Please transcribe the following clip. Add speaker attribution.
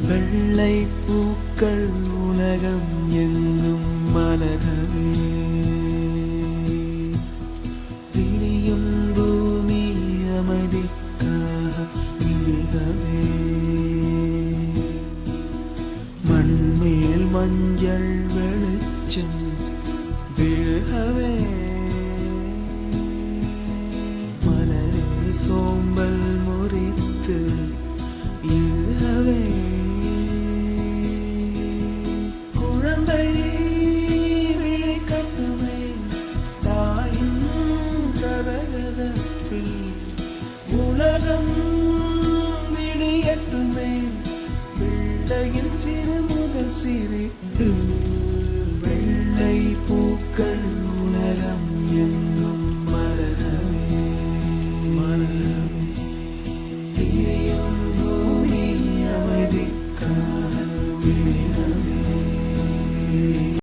Speaker 1: வெள்ளை பூக்கள் உலகம் எங்கும் மலரவே விடியும் பூமி அமைதிக்காக விழிகவே மண்மேல் மஞ்சள் வெளிச்சம் விழுகவே மலரே சோம்பல் முறித்து இழுகவே குழந்தை விழி கட்டுமே தாயின் கதகதப்பில் உலகம் விடியட்டுமே பிள்ளையின் சிறு முதல் சிரிப்பு வெள்ளை பூக்கள் உலகம் எங்கும்